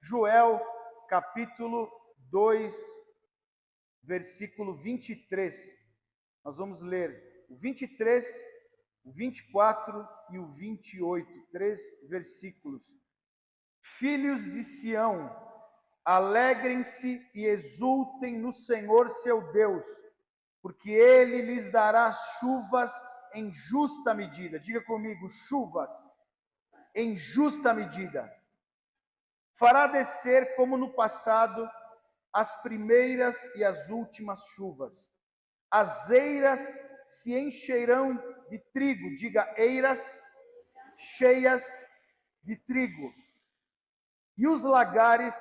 Joel, capítulo 2, versículo 23. Nós vamos ler o 23, o 24 e o 28, 3 versículos. Filhos de Sião, alegrem-se e exultem no Senhor seu Deus, porque Ele lhes dará chuvas em justa medida. Diga comigo, chuvas em justa medida. Fará descer como no passado as primeiras e as últimas chuvas. As eiras se encherão de trigo, diga eiras cheias de trigo. E os lagares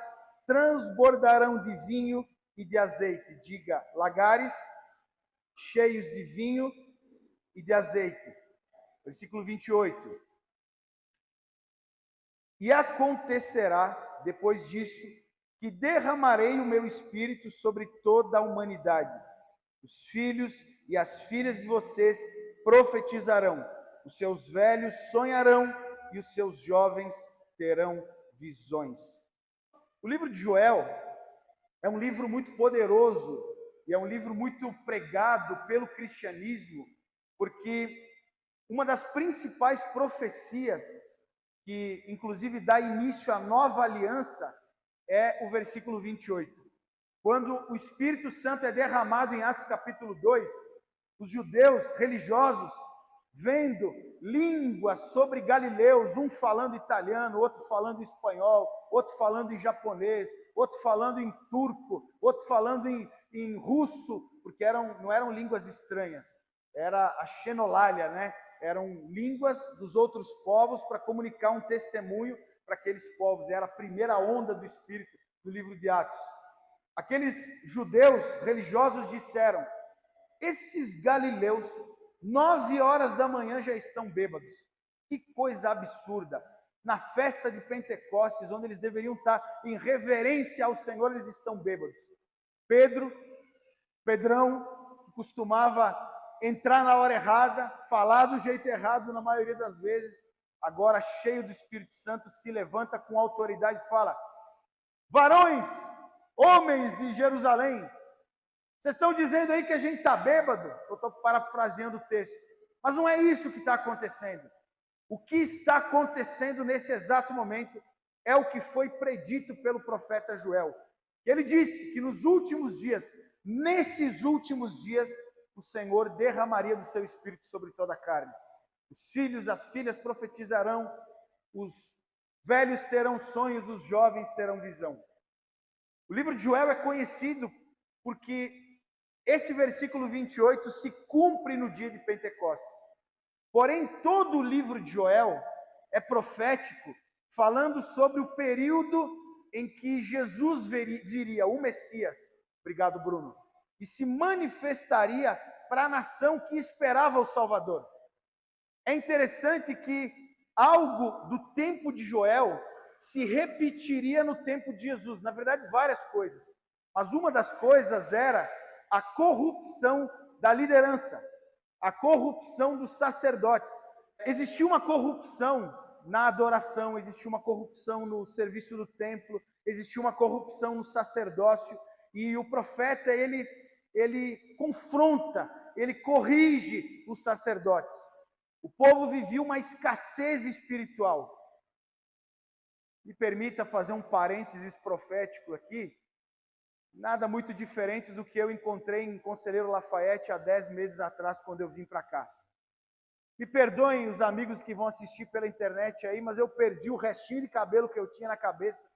transbordarão de vinho e de azeite, diga lagares cheios de vinho e de azeite. Versículo 28. E acontecerá, depois disso, que derramarei o meu espírito sobre toda a humanidade. Os filhos e as filhas de vocês profetizarão, os seus velhos sonharão e os seus jovens terão visões. O livro de Joel é um livro muito poderoso e é um livro muito pregado pelo cristianismo, porque uma das principais profecias que inclusive dá início à nova aliança é o versículo 28. Quando o Espírito Santo é derramado em Atos capítulo 2, os judeus religiosos, vendo línguas sobre galileus, um falando italiano, outro falando espanhol, outro falando em japonês, outro falando em turco, outro falando em russo, porque não eram línguas estranhas, era a xenolália, né? Eram línguas dos outros povos para comunicar um testemunho para aqueles povos. Era a primeira onda do Espírito do livro de Atos. Aqueles judeus religiosos disseram: esses galileus, 9 horas da manhã já estão bêbados. Que coisa absurda! Na festa de Pentecostes, onde eles deveriam estar em reverência ao Senhor, eles estão bêbados. Pedrão, que costumava entrar na hora errada, falar do jeito errado na maioria das vezes, agora cheio do Espírito Santo, se levanta com autoridade e fala: varões, homens de Jerusalém, vocês estão dizendo aí que a gente está bêbado? Eu estou parafraseando o texto, mas não é isso que está acontecendo. O que está acontecendo nesse exato momento é o que foi predito pelo profeta Joel. Ele disse que nos últimos dias, nesses últimos dias, o Senhor derramaria do seu Espírito sobre toda a carne. Os filhos, as filhas profetizarão, os velhos terão sonhos, os jovens terão visão. O livro de Joel é conhecido porque esse versículo 28 se cumpre no dia de Pentecostes. Porém, todo o livro de Joel é profético, falando sobre o período em que Jesus viria, o Messias. Obrigado, Bruno. E se manifestaria para a nação que esperava o Salvador. É interessante que algo do tempo de Joel se repetiria no tempo de Jesus. Na verdade, várias coisas. Mas uma das coisas era a corrupção da liderança, a corrupção dos sacerdotes. Existia uma corrupção na adoração, existia uma corrupção no serviço do templo, existia uma corrupção no sacerdócio, e o profeta, ele confronta, ele corrige os sacerdotes. O povo vivia uma escassez espiritual. Me permita fazer um parênteses profético aqui. Nada muito diferente do que eu encontrei em Conselheiro Lafayette há 10 meses atrás, quando eu vim para cá. Me perdoem os amigos que vão assistir pela internet aí, mas eu perdi o restinho de cabelo que eu tinha na cabeça,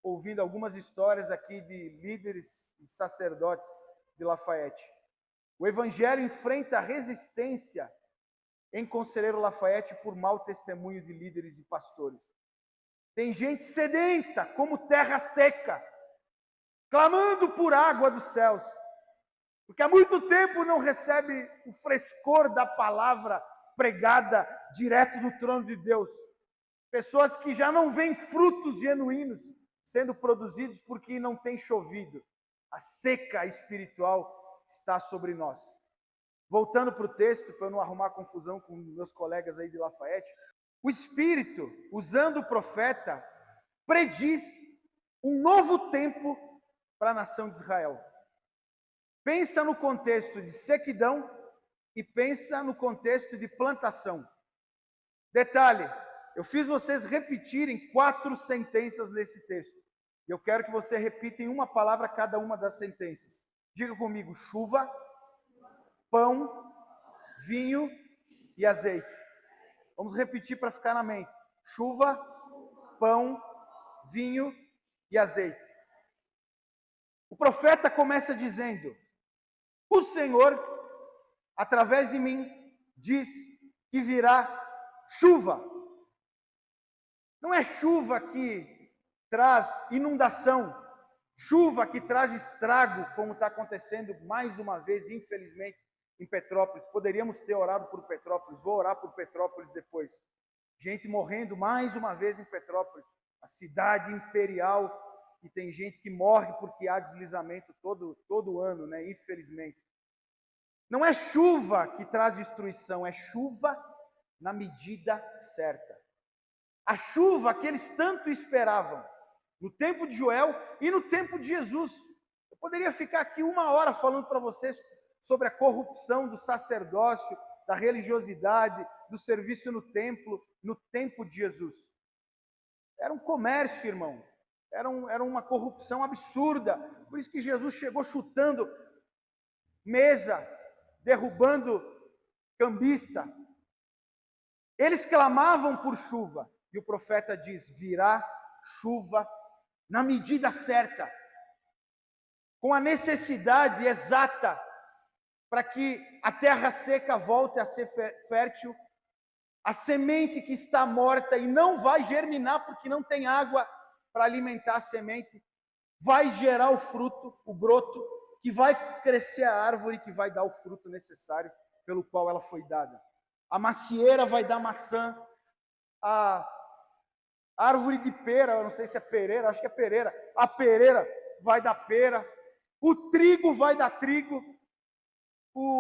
ouvindo algumas histórias aqui de líderes e sacerdotes de Lafayette. O evangelho enfrenta resistência em Conselheiro Lafayette por mau testemunho de líderes e pastores. Tem gente sedenta, como terra seca, clamando por água dos céus, porque há muito tempo não recebe o frescor da palavra pregada direto do trono de Deus. Pessoas que já não veem frutos genuínos sendo produzidos porque não tem chovido. A seca espiritual está sobre nós. Voltando para o texto, para eu não arrumar confusão com meus colegas aí de Lafayette, o Espírito, usando o profeta, prediz um novo tempo para a nação de Israel. Pensa no contexto de sequidão e pensa no contexto de plantação. Detalhe, eu fiz vocês repetirem 4 sentenças nesse texto. Eu quero que você repita em uma palavra cada uma das sentenças. Diga comigo: chuva, pão, vinho e azeite. Vamos repetir para ficar na mente. Chuva, pão, vinho e azeite. O profeta começa dizendo: o Senhor, através de mim, diz que virá chuva. Não é chuva que traz inundação, chuva que traz estrago, como está acontecendo mais uma vez, infelizmente, em Petrópolis. Poderíamos ter orado por Petrópolis, vou orar por Petrópolis depois. Gente morrendo mais uma vez em Petrópolis, a cidade imperial, e tem gente que morre porque há deslizamento todo ano, né? Infelizmente. Não é chuva que traz destruição, é chuva na medida certa. A chuva que eles tanto esperavam, no tempo de Joel e no tempo de Jesus. Eu poderia ficar aqui 1 hora falando para vocês sobre a corrupção do sacerdócio, da religiosidade, do serviço no templo, no tempo de Jesus. Era um comércio, irmão. Era uma corrupção absurda. Por isso que Jesus chegou chutando mesa, derrubando cambista. Eles clamavam por chuva. E o profeta diz: virá chuva na medida certa, com a necessidade exata, para que a terra seca volte a ser fértil, a semente que está morta e não vai germinar porque não tem água para alimentar a semente, vai gerar o fruto, o broto, que vai crescer a árvore, que vai dar o fruto necessário pelo qual ela foi dada. A macieira vai dar maçã, a árvore de pera, eu não sei se é pereira, acho que é pereira, a pereira vai dar pera, o trigo vai dar trigo,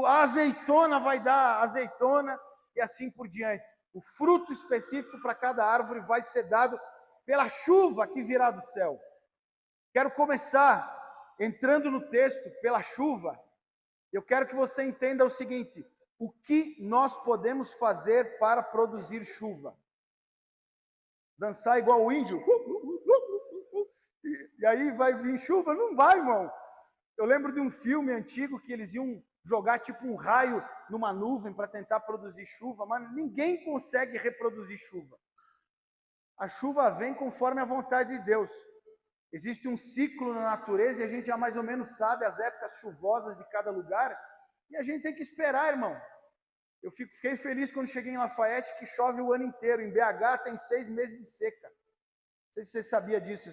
a azeitona vai dar azeitona, e assim por diante. O fruto específico para cada árvore vai ser dado pela chuva que virá do céu. Quero começar entrando no texto pela chuva. Eu quero que você entenda o seguinte: o que nós podemos fazer para produzir chuva? Dançar igual o índio? E aí vai vir chuva? Não vai, irmão. Eu lembro de um filme antigo que eles iam jogar tipo um raio numa nuvem para tentar produzir chuva, mas ninguém consegue reproduzir chuva. A chuva vem conforme a vontade de Deus. Existe um ciclo na natureza e a gente já mais ou menos sabe as épocas chuvosas de cada lugar, e a gente tem que esperar, irmão. Eu fiquei feliz quando cheguei em Lafayette, que chove o ano inteiro. Em BH tem 6 meses de seca. Não sei se você sabia disso.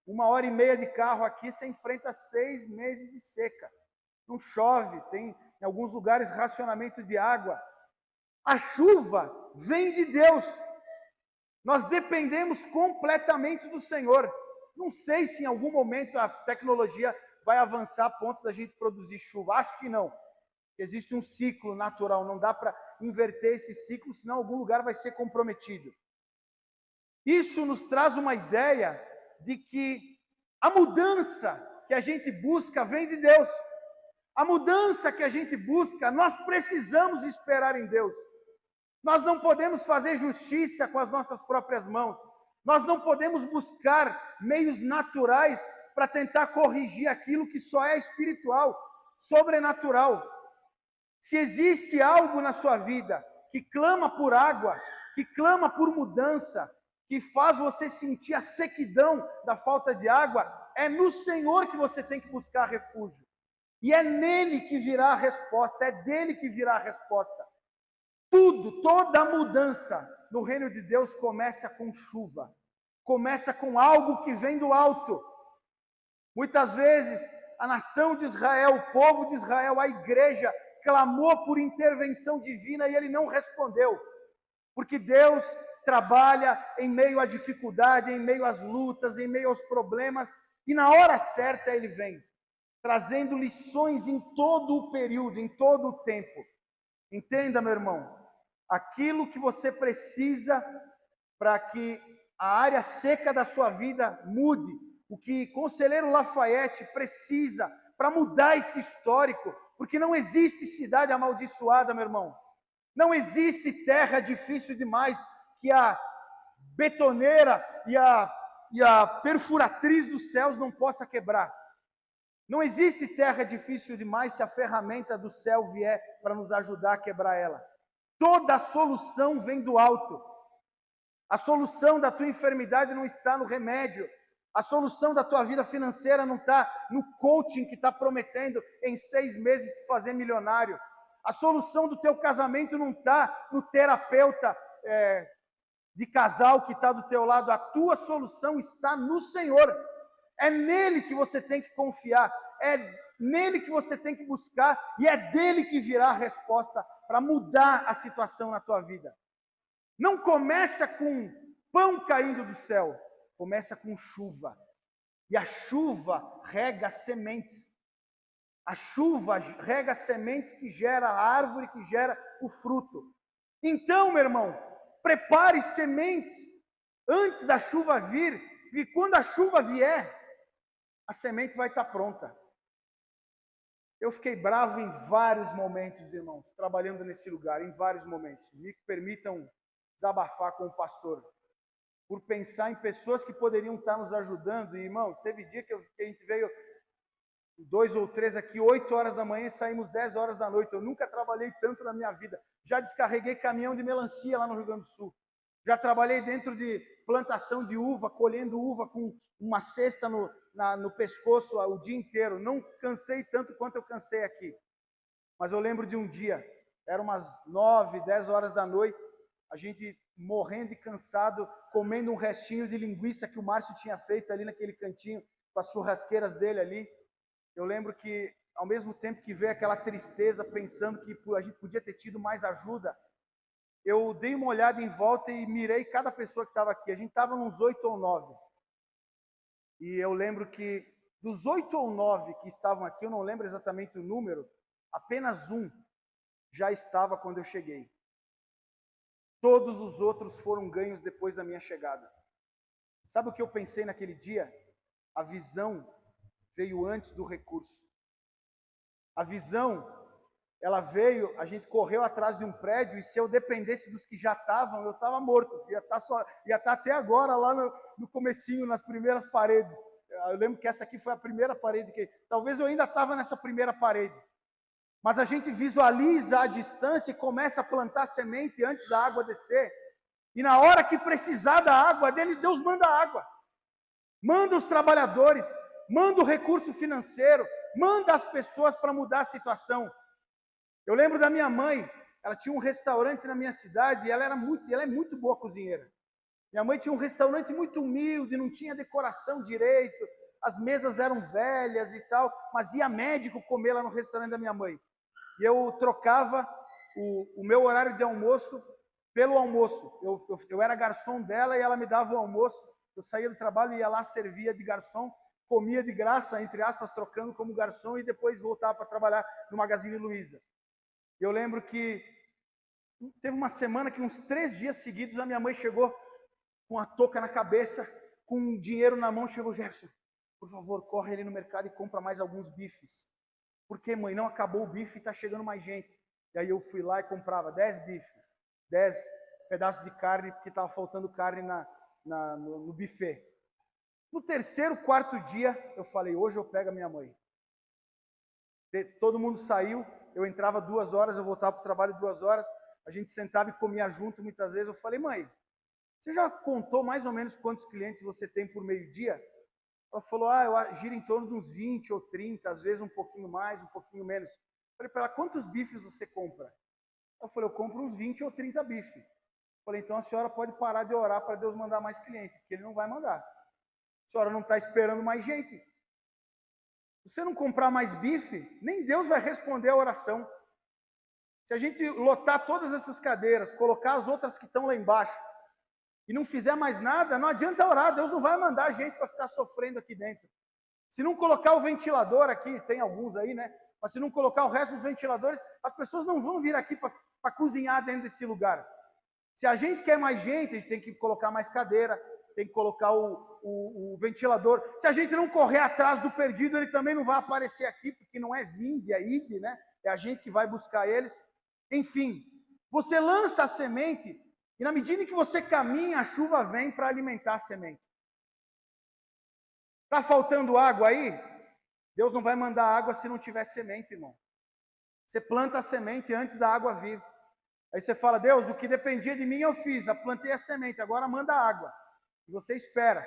1h30 de carro aqui, você enfrenta 6 meses de seca. Não chove, tem em alguns lugares racionamento de água. A chuva vem de Deus. Nós dependemos completamente do Senhor. Não sei se em algum momento a tecnologia vai avançar a ponto da gente produzir chuva. Acho que não. Existe um ciclo natural, não dá para inverter esse ciclo, senão algum lugar vai ser comprometido. Isso nos traz uma ideia de que a mudança que a gente busca vem de Deus. A mudança que a gente busca, nós precisamos esperar em Deus. Nós não podemos fazer justiça com as nossas próprias mãos. Nós não podemos buscar meios naturais para tentar corrigir aquilo que só é espiritual, sobrenatural. Se existe algo na sua vida que clama por água, que clama por mudança, que faz você sentir a sequidão da falta de água, é no Senhor que você tem que buscar refúgio. E é nele que virá a resposta, é dele que virá a resposta. Toda a mudança no reino de Deus começa com chuva, começa com algo que vem do alto. Muitas vezes, a nação de Israel, o povo de Israel, a igreja, clamou por intervenção divina e ele não respondeu, porque Deus trabalha em meio à dificuldade, em meio às lutas, em meio aos problemas, e na hora certa ele vem, trazendo lições em todo o período, em todo o tempo. Entenda, meu irmão, aquilo que você precisa para que a área seca da sua vida mude, o que Conselheiro Lafayette precisa para mudar esse histórico, porque não existe cidade amaldiçoada, meu irmão. Não existe terra difícil demais que a betoneira e a perfuratriz dos céus não possa quebrar. Não existe terra difícil demais se a ferramenta do céu vier para nos ajudar a quebrar ela. Toda a solução vem do alto. A solução da tua enfermidade não está no remédio. A solução da tua vida financeira não está no coaching que está prometendo em 6 meses te fazer milionário. A solução do teu casamento não está no terapeuta de casal que está do teu lado. A tua solução está no Senhor. É nele que você tem que confiar. É nele que você tem que buscar. E é dele que virá a resposta para mudar a situação na tua vida. Não começa com pão caindo do céu. Começa com chuva. E a chuva rega sementes. A chuva rega sementes que gera a árvore, que gera o fruto. Então, meu irmão, prepare sementes antes da chuva vir. E quando a chuva vier, a semente vai estar pronta. Eu fiquei bravo em vários momentos, irmãos, trabalhando nesse lugar, em vários momentos. Me permitam desabafar com o pastor. Por pensar em pessoas que poderiam estar nos ajudando. E, irmãos, teve dia que a gente veio 2 ou 3 aqui, 8 horas da manhã e saímos 10 horas da noite. Eu nunca trabalhei tanto na minha vida. Já descarreguei caminhão de melancia lá no Rio Grande do Sul. Já trabalhei dentro de plantação de uva, colhendo uva com uma cesta no pescoço o dia inteiro. Não cansei tanto quanto eu cansei aqui. Mas eu lembro de um dia, eram umas 9, 10 horas da noite, a gente morrendo e cansado, comendo um restinho de linguiça que o Márcio tinha feito ali naquele cantinho, com as churrasqueiras dele ali. Eu lembro que, ao mesmo tempo que veio aquela tristeza, pensando que a gente podia ter tido mais ajuda, eu dei uma olhada em volta e mirei cada pessoa que estava aqui. A gente estava uns 8 ou 9. E eu lembro que, dos 8 ou 9 que estavam aqui, eu não lembro exatamente o número, apenas um já estava quando eu cheguei. Todos os outros foram ganhos depois da minha chegada. Sabe o que eu pensei naquele dia? A visão veio antes do recurso. A visão, ela veio, a gente correu atrás de um prédio, e se eu dependesse dos que já estavam, eu estava morto. Ia estar até agora lá no comecinho, nas primeiras paredes. Eu lembro que essa aqui foi a primeira parede que... Talvez eu ainda estava nessa primeira parede. Mas a gente visualiza a distância e começa a plantar semente antes da água descer. E na hora que precisar da água dele, Deus manda a água. Manda os trabalhadores, manda o recurso financeiro, manda as pessoas para mudar a situação. Eu lembro da minha mãe, ela tinha um restaurante na minha cidade e ela é muito boa cozinheira. Minha mãe tinha um restaurante muito humilde, não tinha decoração direito, as mesas eram velhas e tal, mas ia médico comer lá no restaurante da minha mãe. E eu trocava o meu horário de almoço pelo almoço. Eu era garçom dela e ela me dava o almoço. Eu saía do trabalho e ia lá, servia de garçom, comia de graça, entre aspas, trocando como garçom, e depois voltava para trabalhar no Magazine Luiza. Eu lembro que teve uma semana que uns 3 dias seguidos a minha mãe chegou com a touca na cabeça, com dinheiro na mão, chegou: Jefferson, por favor, corre ali no mercado e compra mais alguns bifes. Por que, mãe? Não acabou o bife e está chegando mais gente. E aí eu fui lá e comprava 10 bifes, 10 pedaços de carne, porque estava faltando carne no buffet. No 3º, 4º dia, eu falei: hoje eu pego a minha mãe. Todo mundo saiu, eu entrava 2 horas, eu voltava para o trabalho 2 horas, a gente sentava e comia junto muitas vezes. Eu falei: mãe, você já contou mais ou menos quantos clientes você tem por meio-dia? Ela falou: eu giro em torno de uns 20 ou 30, às vezes um pouquinho mais, um pouquinho menos. Eu falei para ela: quantos bifes você compra? Ela falou: eu compro uns 20 ou 30 bifes. Eu falei: então a senhora pode parar de orar para Deus mandar mais clientes, porque Ele não vai mandar. A senhora não está esperando mais gente. Se você não comprar mais bife, nem Deus vai responder a oração. Se a gente lotar todas essas cadeiras, colocar as outras que estão lá embaixo, e não fizer mais nada, não adianta orar, Deus não vai mandar gente para ficar sofrendo aqui dentro. Se não colocar o ventilador aqui, tem alguns aí, né? Mas se não colocar o resto dos ventiladores, as pessoas não vão vir aqui para cozinhar dentro desse lugar. Se a gente quer mais gente, a gente tem que colocar mais cadeira, tem que colocar o ventilador. Se a gente não correr atrás do perdido, ele também não vai aparecer aqui, porque não é vinde, é ide, né? É a gente que vai buscar eles. Enfim, você lança a semente e na medida em que você caminha, a chuva vem para alimentar a semente. Está faltando água aí? Deus não vai mandar água se não tiver semente, irmão. Você planta a semente antes da água vir. Aí você fala, Deus, o que dependia de mim eu fiz, eu plantei a semente, agora manda água. E você espera.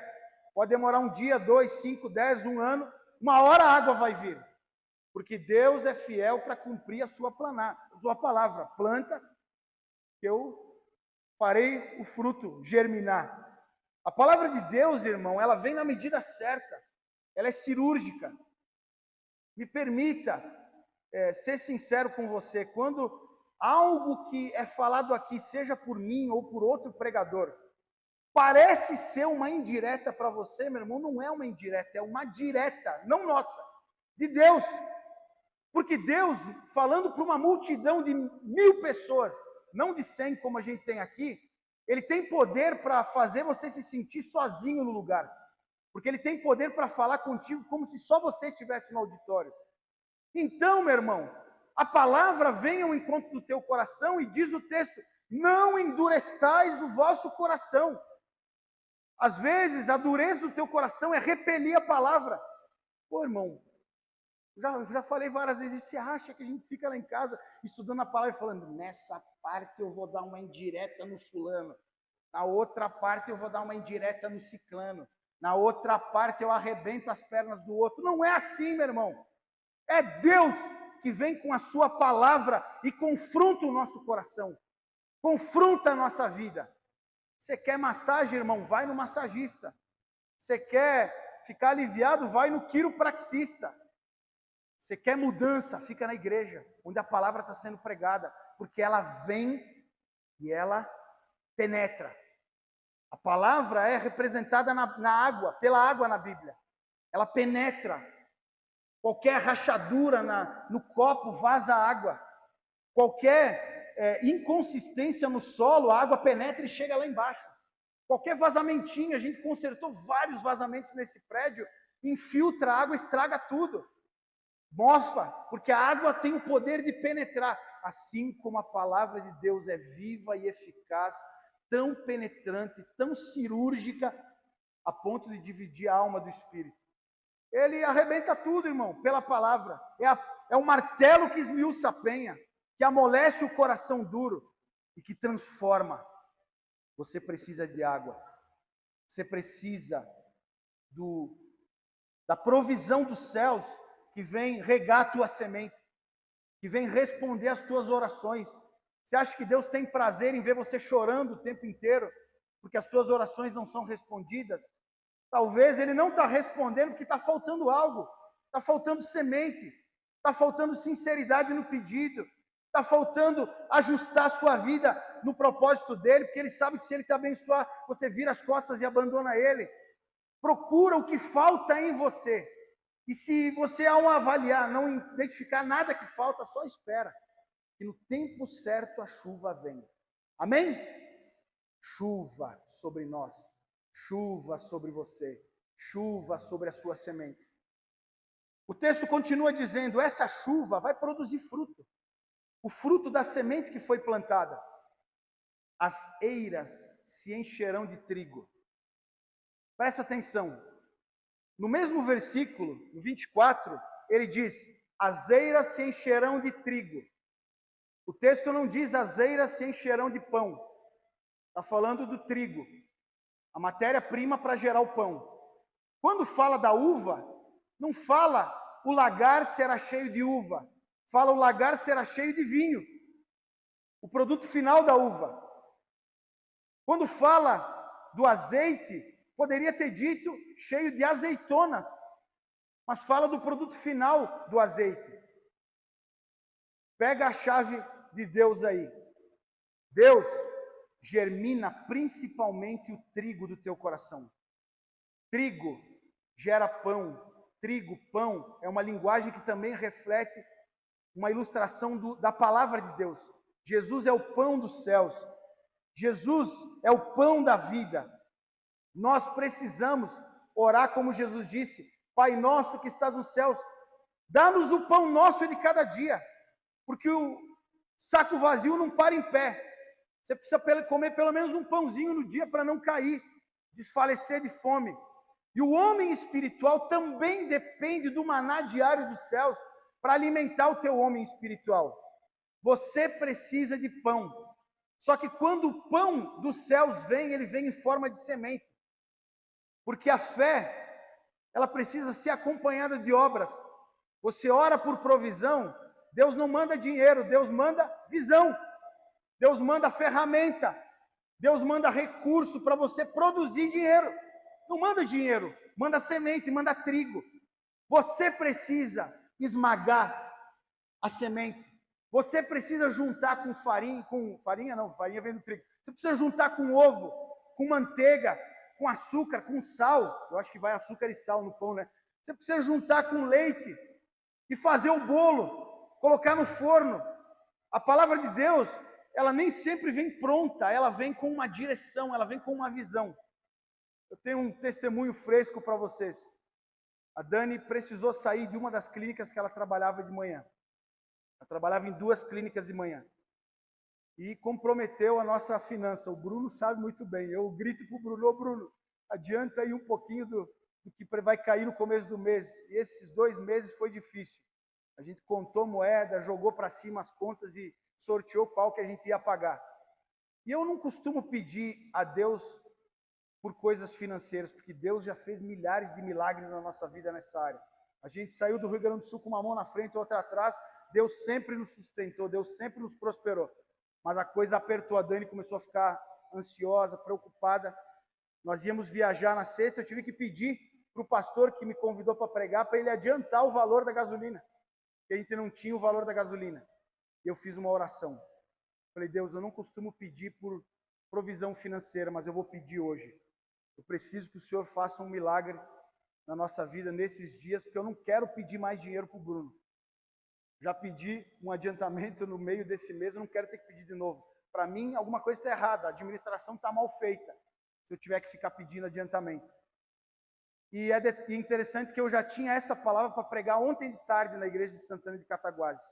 Pode demorar um dia, 2, 5, 10, um ano, uma hora a água vai vir. Porque Deus é fiel para cumprir a sua palavra. Planta, que eu farei o fruto germinar. A palavra de Deus, irmão, ela vem na medida certa. Ela é cirúrgica. Me permita ser sincero com você. Quando algo que é falado aqui, seja por mim ou por outro pregador, parece ser uma indireta para você, meu irmão, não é uma indireta, é uma direta, não nossa, de Deus. Porque Deus, falando para uma multidão de 1000 pessoas, não de 100 como a gente tem aqui, Ele tem poder para fazer você se sentir sozinho no lugar. Porque Ele tem poder para falar contigo como se só você estivesse no auditório. Então, meu irmão, a palavra vem ao encontro do teu coração e diz o texto, não endureçais o vosso coração. Às vezes, a dureza do teu coração é repelir a palavra. Pô, irmão, já falei várias vezes, você acha que a gente fica lá em casa estudando a palavra e falando, nessa parte eu vou dar uma indireta no fulano, na outra parte eu vou dar uma indireta no ciclano, na outra parte eu arrebento as pernas do outro. Não é assim, meu irmão. É Deus que vem com a sua palavra e confronta o nosso coração, confronta a nossa vida. Você quer massagem, irmão? Vai no massagista. Você quer ficar aliviado? Vai no quiropraxista. Você quer mudança? Fica na igreja, onde a palavra está sendo pregada, porque ela vem e ela penetra. A palavra é representada na água, pela água na Bíblia. Ela penetra. Qualquer rachadura no copo vaza água. Qualquer inconsistência no solo, a água penetra e chega lá embaixo. Qualquer vazamentinho, a gente consertou vários vazamentos nesse prédio, infiltra a água, estraga tudo. Mofa, porque a água tem o poder de penetrar. Assim como a palavra de Deus é viva e eficaz, tão penetrante, tão cirúrgica, a ponto de dividir a alma do espírito. Ele arrebenta tudo, irmão, pela palavra. É um martelo que esmiuça a penha, que amolece o coração duro e que transforma. Você precisa de água. Você precisa da provisão dos céus que vem regar a tua semente, que vem responder às tuas orações. Você acha que Deus tem prazer em ver você chorando o tempo inteiro, porque as tuas orações não são respondidas? Talvez Ele não está respondendo porque está faltando algo, está faltando semente, está faltando sinceridade no pedido, está faltando ajustar a sua vida no propósito dEle, porque Ele sabe que se Ele te abençoar, você vira as costas e abandona Ele. Procura o que falta em você. E se você, ao avaliar, não identificar nada que falta, só espera. Que no tempo certo a chuva vem. Amém? Chuva sobre nós. Chuva sobre você. Chuva sobre a sua semente. O texto continua dizendo, essa chuva vai produzir fruto. O fruto da semente que foi plantada. As eiras se encherão de trigo. Presta atenção. No mesmo versículo, no 24, ele diz, as eiras se encherão de trigo. O texto não diz, as eiras se encherão de pão. Está falando do trigo, a matéria-prima para gerar o pão. Quando fala da uva, não fala o lagar será cheio de uva. Fala o lagar será cheio de vinho. O produto final da uva. Quando fala do azeite, poderia ter dito cheio de azeitonas, mas fala do produto final do azeite. Pega a chave de Deus aí. Deus germina principalmente o trigo do teu coração. Trigo gera pão. Trigo, pão, é uma linguagem que também reflete uma ilustração da palavra de Deus. Jesus é o pão dos céus. Jesus é o pão da vida. Nós precisamos orar como Jesus disse: Pai nosso que estás nos céus, dá-nos o pão nosso de cada dia, porque o saco vazio não para em pé. Você precisa comer pelo menos um pãozinho no dia para não cair, desfalecer de fome. E o homem espiritual também depende do maná diário dos céus para alimentar o teu homem espiritual. Você precisa de pão. Só que quando o pão dos céus vem, ele vem em forma de semente. Porque a fé, ela precisa ser acompanhada de obras. Você ora por provisão, Deus não manda dinheiro, Deus manda visão. Deus manda ferramenta. Deus manda recurso para você produzir dinheiro. Não manda dinheiro, manda semente, manda trigo. Você precisa esmagar a semente. Você precisa juntar com farinha, farinha vem do trigo. Você precisa juntar com ovo, com manteiga, com açúcar, com sal. Eu acho que vai açúcar e sal no pão, né? Você precisa juntar com leite e fazer o bolo, colocar no forno. A palavra de Deus, ela nem sempre vem pronta, ela vem com uma direção, ela vem com uma visão. Eu tenho um testemunho fresco para vocês. A Dani precisou sair de uma das clínicas que ela trabalhava de manhã. Ela trabalhava em 2 clínicas de manhã. E comprometeu a nossa finança. O Bruno sabe muito bem. Eu grito para o Bruno: ô Bruno, adianta aí um pouquinho do que vai cair no começo do mês. E esses 2 meses foi difícil. A gente contou moeda, jogou para cima as contas e sorteou qual que a gente ia pagar. E eu não costumo pedir a Deus por coisas financeiras, porque Deus já fez milhares de milagres na nossa vida nessa área. A gente saiu do Rio Grande do Sul com uma mão na frente e outra atrás. Deus sempre nos sustentou, Deus sempre nos prosperou. Mas a coisa apertou, a Dani começou a ficar ansiosa, preocupada. Nós íamos viajar na sexta, eu tive que pedir para o pastor que me convidou para pregar, para ele adiantar o valor da gasolina, porque a gente não tinha o valor da gasolina. E eu fiz uma oração. Falei: Deus, eu não costumo pedir por provisão financeira, mas eu vou pedir hoje. Eu preciso que o Senhor faça um milagre na nossa vida nesses dias, porque eu não quero pedir mais dinheiro para o Bruno. Já pedi um adiantamento no meio desse mês, eu não quero ter que pedir de novo. Para mim, alguma coisa está errada, a administração está mal feita, se eu tiver que ficar pedindo adiantamento. E é interessante que eu já tinha essa palavra para pregar ontem de tarde na igreja de Santana de Cataguases.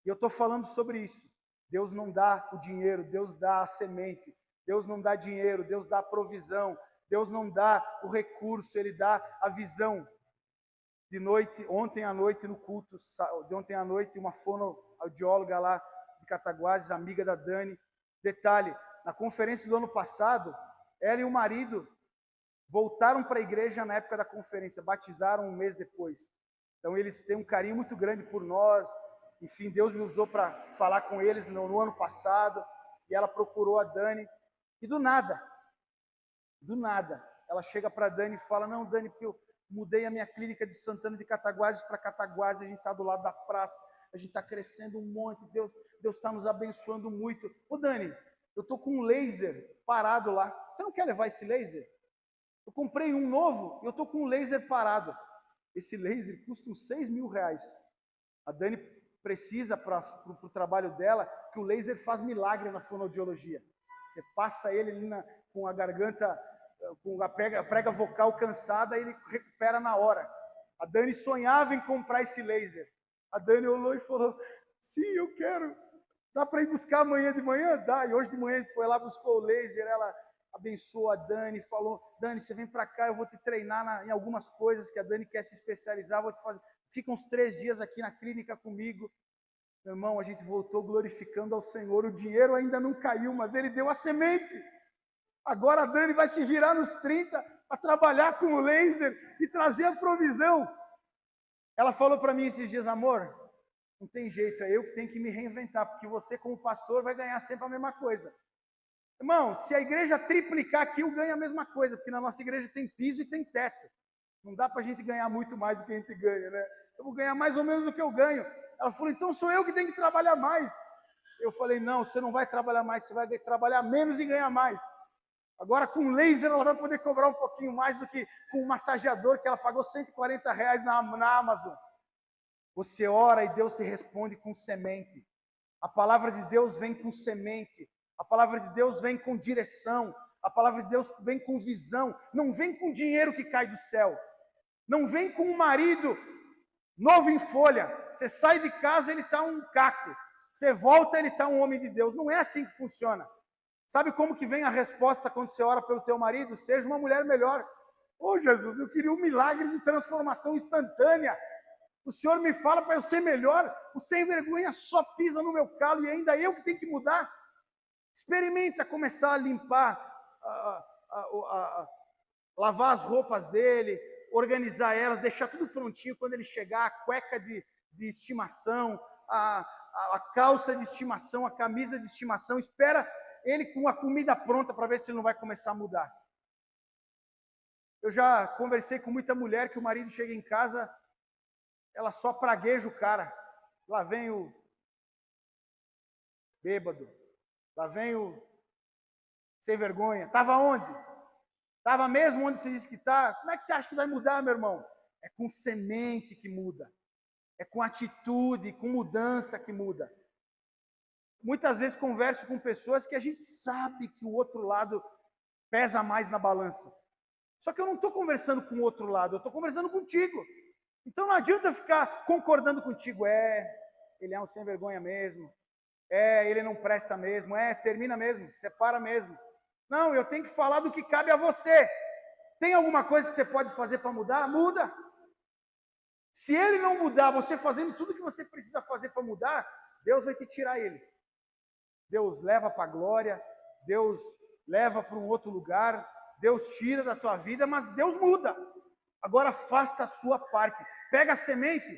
E eu estou falando sobre isso. Deus não dá o dinheiro, Deus dá a semente. Deus não dá dinheiro, Deus dá a provisão. Deus não dá o recurso, Ele dá a visão. De noite, ontem à noite no culto, de ontem à noite, uma fonoaudióloga lá de Cataguases, amiga da Dani. Detalhe, na conferência do ano passado, ela e o marido voltaram para a igreja na época da conferência, batizaram um mês depois. Então eles têm um carinho muito grande por nós. Enfim, Deus me usou para falar com eles no ano passado, e ela procurou a Dani, e do nada, ela chega para a Dani e fala: não, Dani, porque eu mudei a minha clínica de Santana de Cataguases para Cataguases, a gente está do lado da praça, a gente está crescendo um monte, Deus está nos abençoando muito. Ô Dani, eu estou com um laser parado lá, você não quer levar esse laser? Eu comprei um novo e eu estou com um laser parado. Esse laser custa uns 6 mil reais. A Dani precisa para o trabalho dela, que o laser faz milagre na fonoaudiologia. Você passa ele ali com a garganta, com a prega vocal cansada, ele recupera na hora. A Dani sonhava em comprar esse laser. A Dani olhou e falou: sim, eu quero. Dá para ir buscar amanhã de manhã? Dá. E hoje de manhã a gente foi lá, buscou o laser, ela abençoou a Dani, falou: Dani, você vem para cá, eu vou te treinar em algumas coisas que a Dani quer se especializar, vou te fazer. Fica uns 3 dias aqui na clínica comigo. Meu irmão, a gente voltou glorificando ao Senhor. O dinheiro ainda não caiu, mas Ele deu a semente. Agora a Dani vai se virar nos 30 para trabalhar com o laser e trazer a provisão. Ela falou para mim esses dias: amor, não tem jeito, é eu que tenho que me reinventar, porque você como pastor vai ganhar sempre a mesma coisa. Irmão, se a igreja triplicar aqui, eu ganho a mesma coisa, porque na nossa igreja tem piso e tem teto. Não dá para a gente ganhar muito mais do que a gente ganha, né? Eu vou ganhar mais ou menos do que eu ganho. Ela falou: então sou eu que tenho que trabalhar mais. Eu falei: não, você não vai trabalhar mais, você vai trabalhar menos e ganhar mais. Agora com laser ela vai poder cobrar um pouquinho mais do que com um massageador que ela pagou 140 reais na Amazon. Você ora e Deus te responde com semente. A palavra de Deus vem com semente. A palavra de Deus vem com direção. A palavra de Deus vem com visão, não vem com dinheiro que cai do céu. Não vem com um marido novo em folha. Você sai de casa, ele está um caco. Você volta, ele está um homem de Deus. Não é assim que funciona. Sabe como que vem a resposta quando você ora pelo teu marido? Seja uma mulher melhor. Ô Jesus, eu queria um milagre de transformação instantânea. O Senhor me fala para eu ser melhor. O sem vergonha só pisa no meu calo e ainda eu que tenho que mudar. Experimenta começar a limpar, lavar as roupas dele, organizar elas, deixar tudo prontinho quando ele chegar, a cueca de estimação, a calça de estimação, a camisa de estimação. Espera ele com a comida pronta para ver se ele não vai começar a mudar. Eu já conversei com muita mulher que o marido chega em casa, ela só pragueja o cara. Lá vem o bêbado, lá vem o sem vergonha. Estava onde? Estava mesmo onde você disse que está? Como é que você acha que vai mudar, meu irmão? É com semente que muda. É com atitude, com mudança que muda. Muitas vezes converso com pessoas que a gente sabe que o outro lado pesa mais na balança. Só que eu não estou conversando com o outro lado, eu estou conversando contigo. Então não adianta eu ficar concordando contigo. Ele é um sem vergonha mesmo. Ele não presta mesmo. Termina mesmo, separa mesmo. Não, eu tenho que falar do que cabe a você. Tem alguma coisa que você pode fazer para mudar? Muda. Se ele não mudar, você fazendo tudo que você precisa fazer para mudar, Deus vai te tirar ele. Deus leva para a glória, Deus leva para um outro lugar, Deus tira da tua vida, mas Deus muda. Agora faça a sua parte. Pega a semente,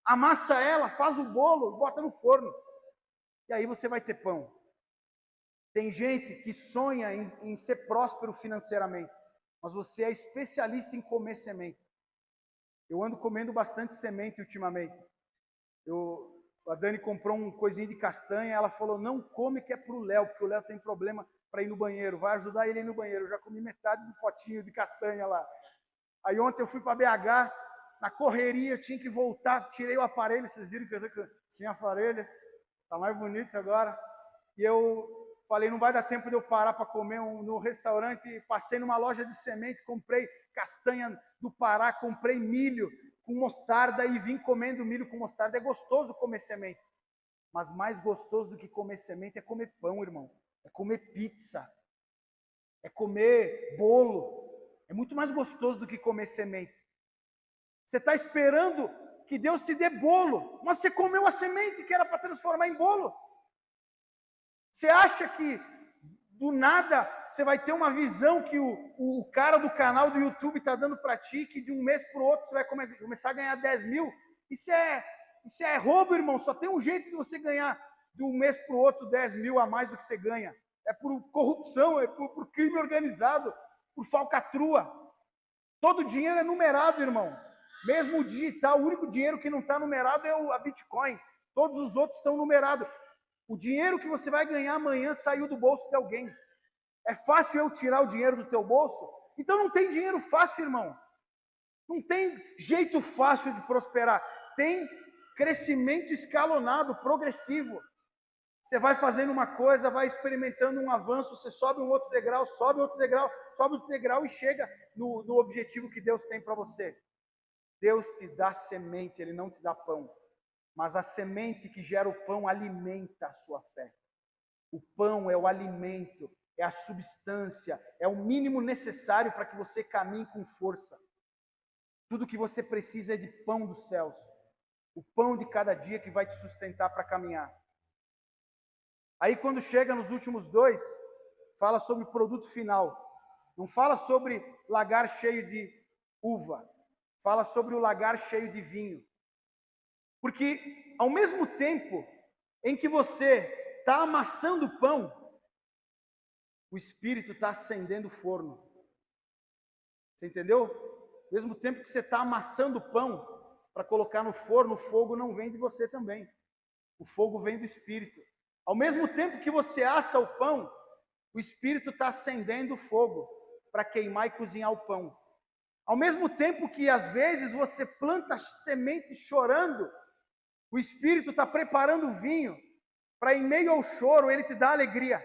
amassa ela, faz o bolo, bota no forno. E aí você vai ter pão. Tem gente que sonha em ser próspero financeiramente, mas você é especialista em comer semente. Eu ando comendo bastante semente ultimamente. A Dani comprou um coisinho de castanha, ela falou, não come que é para o Léo, porque o Léo tem problema para ir no banheiro, vai ajudar ele a ir no banheiro. Eu já comi metade do potinho de castanha lá. Aí ontem eu fui para BH, na correria, eu tinha que voltar, tirei o aparelho, vocês viram que eu sem aparelho, está mais bonito agora. E eu falei, não vai dar tempo de eu parar para comer no restaurante. Passei numa loja de semente, comprei castanha do Pará, comprei milho com mostarda e vim comendo milho com mostarda. É gostoso comer semente, mas mais gostoso do que comer semente é comer pão, irmão. É comer pizza, é comer bolo. É muito mais gostoso do que comer semente. Você está esperando que Deus te dê bolo, mas você comeu a semente que era para transformar em bolo. Você acha que do nada você vai ter uma visão que o cara do canal do YouTube está dando para ti, que de um mês para o outro você vai começar a ganhar 10 mil? Isso é roubo, irmão. Só tem um jeito de você ganhar de um mês para o outro 10 mil a mais do que você ganha. É por corrupção, é por crime organizado, por falcatrua. Todo dinheiro é numerado, irmão. Mesmo o digital, o único dinheiro que não está numerado é a Bitcoin. Todos os outros estão numerados. O dinheiro que você vai ganhar amanhã saiu do bolso de alguém. É fácil eu tirar o dinheiro do teu bolso? Então não tem dinheiro fácil, irmão. Não tem jeito fácil de prosperar. Tem crescimento escalonado, progressivo. Você vai fazendo uma coisa, vai experimentando um avanço, você sobe um outro degrau, sobe outro degrau, sobe outro degrau e chega no objetivo que Deus tem para você. Deus te dá semente, Ele não te dá pão. Mas a semente que gera o pão alimenta a sua fé. O pão é o alimento, é a substância, é o mínimo necessário para que você caminhe com força. Tudo que você precisa é de pão dos céus. O pão de cada dia que vai te sustentar para caminhar. Aí quando chega nos últimos 2, fala sobre o produto final. Não fala sobre lagar cheio de uva. Fala sobre o lagar cheio de vinho. Porque ao mesmo tempo em que você está amassando o pão, o Espírito está acendendo o forno. Você entendeu? Ao mesmo tempo que você está amassando o pão para colocar no forno, o fogo não vem de você também. O fogo vem do Espírito. Ao mesmo tempo que você assa o pão, o Espírito está acendendo o fogo para queimar e cozinhar o pão. Ao mesmo tempo que às vezes você planta sementes chorando, o Espírito está preparando o vinho para, em meio ao choro, ele te dá alegria.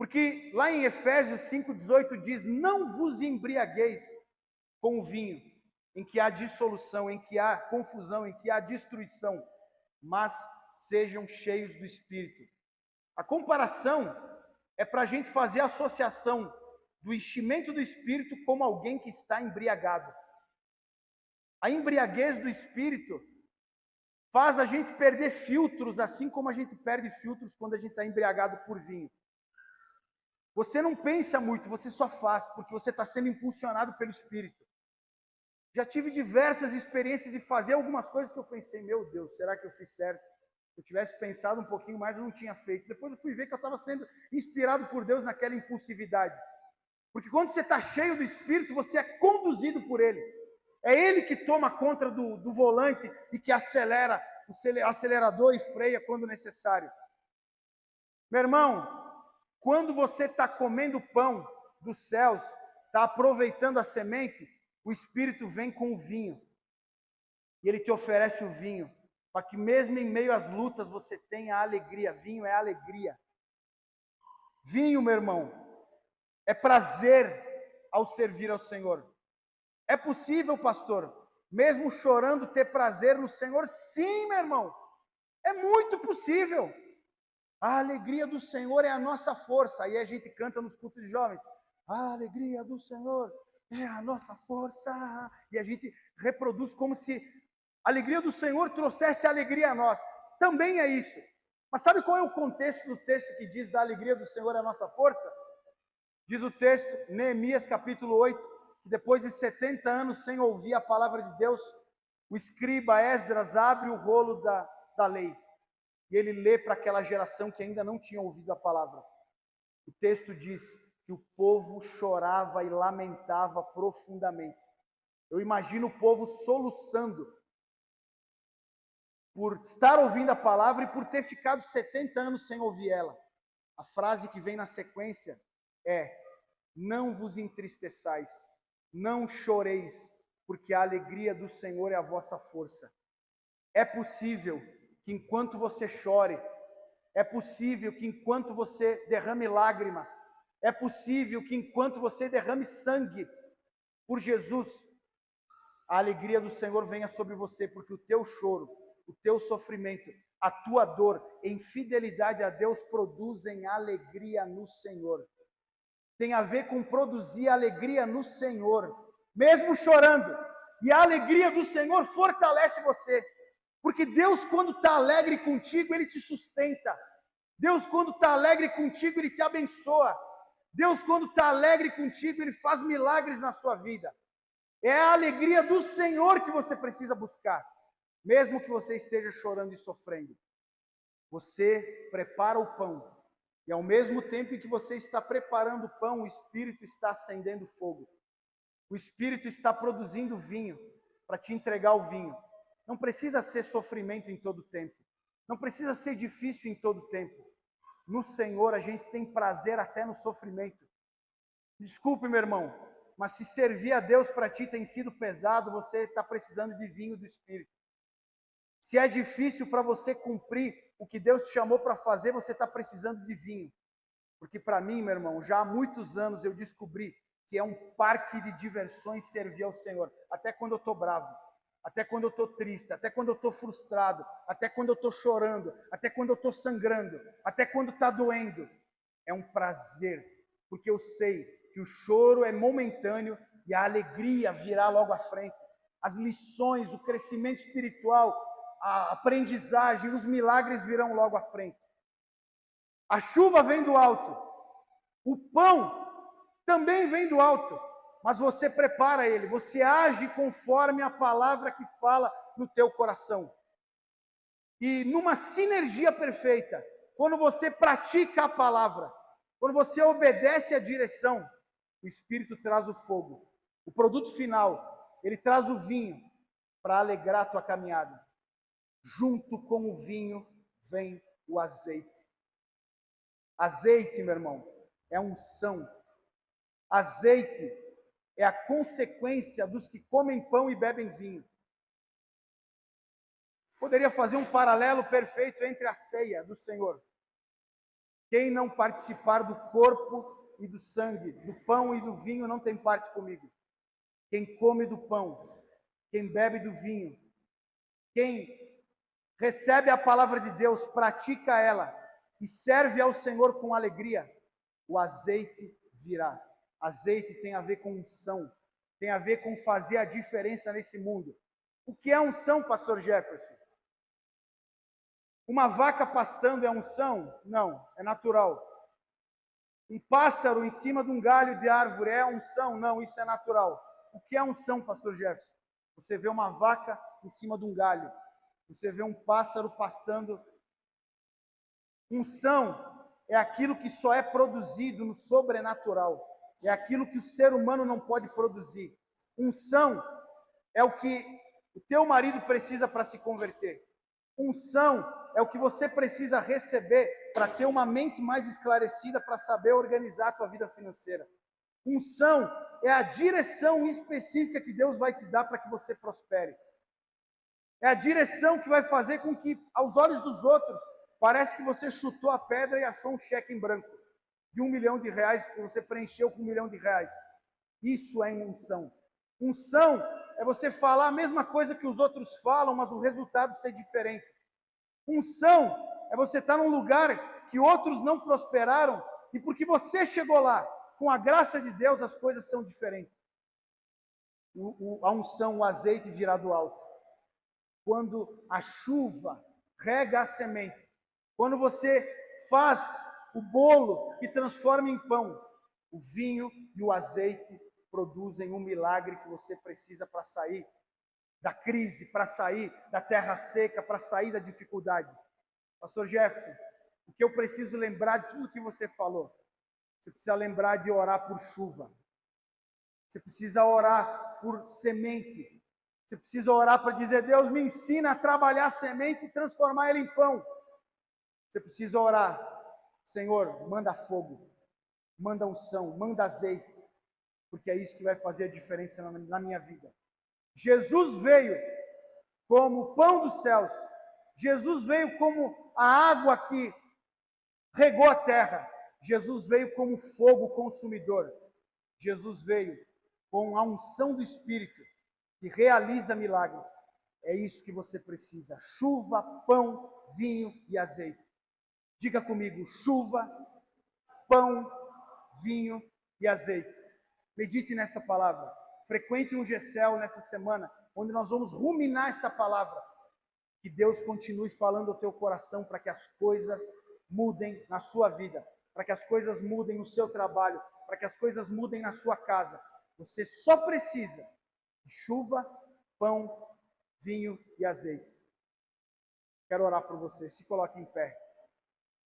Porque lá em Efésios 5,18 diz: não vos embriagueis com o vinho, em que há dissolução, em que há confusão, em que há destruição, mas sejam cheios do Espírito. A comparação é para a gente fazer a associação do enchimento do Espírito como alguém que está embriagado. A embriaguez do Espírito faz a gente perder filtros, assim como a gente perde filtros quando a gente está embriagado por vinho. Você não pensa muito, você só faz, porque você está sendo impulsionado pelo Espírito. Já tive diversas experiências de fazer algumas coisas que eu pensei, meu Deus, será que eu fiz certo? Se eu tivesse pensado um pouquinho mais, eu não tinha feito. Depois eu fui ver que eu estava sendo inspirado por Deus naquela impulsividade. Porque quando você está cheio do Espírito, você é conduzido por Ele. É Ele que toma conta do volante e que acelera o acelerador e freia quando necessário. Meu irmão, quando você está comendo o pão dos céus, está aproveitando a semente, o Espírito vem com o vinho. E Ele te oferece o vinho, para que mesmo em meio às lutas você tenha alegria. Vinho é alegria. Vinho, meu irmão, é prazer ao servir ao Senhor. É possível, pastor, mesmo chorando, ter prazer no Senhor? Sim, meu irmão. É muito possível. A alegria do Senhor é a nossa força. Aí a gente canta nos cultos de jovens. A alegria do Senhor é a nossa força. E a gente reproduz como se a alegria do Senhor trouxesse alegria a nós. Também é isso. Mas sabe qual é o contexto do texto que diz da alegria do Senhor é a nossa força? Diz o texto, Neemias capítulo 8, que depois de 70 anos sem ouvir a palavra de Deus, o escriba Esdras abre o rolo da lei. E ele lê para aquela geração que ainda não tinha ouvido a palavra. O texto diz que o povo chorava e lamentava profundamente. Eu imagino o povo soluçando por estar ouvindo a palavra e por ter ficado 70 anos sem ouvir ela. A frase que vem na sequência é: não vos entristeçais, não choreis, porque a alegria do Senhor é a vossa força. É possível que enquanto você chore, é possível que enquanto você derrame lágrimas, é possível que enquanto você derrame sangue por Jesus, a alegria do Senhor venha sobre você, porque o teu choro, o teu sofrimento, a tua dor em fidelidade a Deus produzem alegria no Senhor. Tem a ver com produzir alegria no Senhor, mesmo chorando. E a alegria do Senhor fortalece você. Porque Deus, quando está alegre contigo, Ele te sustenta. Deus, quando está alegre contigo, Ele te abençoa. Deus, quando está alegre contigo, Ele faz milagres na sua vida. É a alegria do Senhor que você precisa buscar. Mesmo que você esteja chorando e sofrendo. Você prepara o pão. E ao mesmo tempo em que você está preparando o pão, o Espírito está acendendo fogo. O Espírito está produzindo vinho para te entregar o vinho. Não precisa ser sofrimento em todo tempo. Não precisa ser difícil em todo tempo. No Senhor a gente tem prazer até no sofrimento. Desculpe, meu irmão, mas se servir a Deus para ti tem sido pesado, você está precisando de vinho do Espírito. Se é difícil para você cumprir o que Deus te chamou para fazer, você está precisando de vinho. Porque para mim, meu irmão, já há muitos anos eu descobri que é um parque de diversões servir ao Senhor. Até quando eu estou bravo, até quando eu estou triste, até quando eu estou frustrado, até quando eu estou chorando, até quando eu estou sangrando, até quando está doendo. É um prazer, porque eu sei que o choro é momentâneo e a alegria virá logo à frente. As lições, o crescimento espiritual, a aprendizagem, os milagres virão logo à frente. A chuva vem do alto, o pão também vem do alto, mas você prepara ele, você age conforme a palavra que fala no teu coração. E numa sinergia perfeita, quando você pratica a palavra, quando você obedece à direção, o Espírito traz o fogo. O produto final, ele traz o vinho para alegrar a tua caminhada. Junto com o vinho vem o azeite. Azeite, meu irmão, é unção. Azeite é a consequência dos que comem pão e bebem vinho. Poderia fazer um paralelo perfeito entre a ceia do Senhor. Quem não participar do corpo e do sangue, do pão e do vinho, não tem parte comigo. Quem come do pão, quem bebe do vinho, quem recebe a palavra de Deus, pratica ela e serve ao Senhor com alegria, o azeite virá. Azeite tem a ver com unção, tem a ver com fazer a diferença nesse mundo. O que é unção, pastor Jefferson? Uma vaca pastando é unção? Não, é natural. Um pássaro em cima de um galho de árvore é unção? Não, isso é natural. O que é unção, pastor Jefferson? Você vê uma vaca em cima de um galho. Você vê um pássaro pastando. Unção é aquilo que só é produzido no sobrenatural. É aquilo que o ser humano não pode produzir. Unção é o que o teu marido precisa para se converter. Unção é o que você precisa receber para ter uma mente mais esclarecida para saber organizar a tua vida financeira. Unção é a direção específica que Deus vai te dar para que você prospere. É a direção que vai fazer com que, aos olhos dos outros, parece que você chutou a pedra e achou um cheque em branco de R$1 milhão, que você preencheu com R$1 milhão. Isso é unção. Unção é você falar a mesma coisa que os outros falam, mas o resultado ser diferente. Unção é você estar num lugar que outros não prosperaram e porque você chegou lá, com a graça de Deus, as coisas são diferentes. A unção, o azeite virá do alto. Quando a chuva rega a semente, quando você faz o bolo que transforma em pão, o vinho e o azeite produzem um milagre que você precisa para sair da crise, para sair da terra seca, para sair da dificuldade. Pastor Jefferson, o que eu preciso lembrar de tudo que você falou? Você precisa lembrar de orar por chuva. Você precisa orar por semente. Você precisa orar para dizer, Deus me ensina a trabalhar a semente e transformar ela em pão. Você precisa orar, Senhor, manda fogo, manda unção, manda azeite, porque é isso que vai fazer a diferença na minha vida. Jesus veio como o pão dos céus. Jesus veio como a água que regou a terra. Jesus veio como fogo consumidor. Jesus veio com a unção do Espírito que realiza milagres. É isso que você precisa. Chuva, pão, vinho e azeite. Diga comigo, chuva, pão, vinho e azeite. Medite nessa palavra. Frequente um GCL nessa semana, onde nós vamos ruminar essa palavra. Que Deus continue falando ao teu coração para que as coisas mudem na sua vida, para que as coisas mudem no seu trabalho, para que as coisas mudem na sua casa. Você só precisa de chuva, pão, vinho e azeite. Quero orar por você. Se coloque em pé.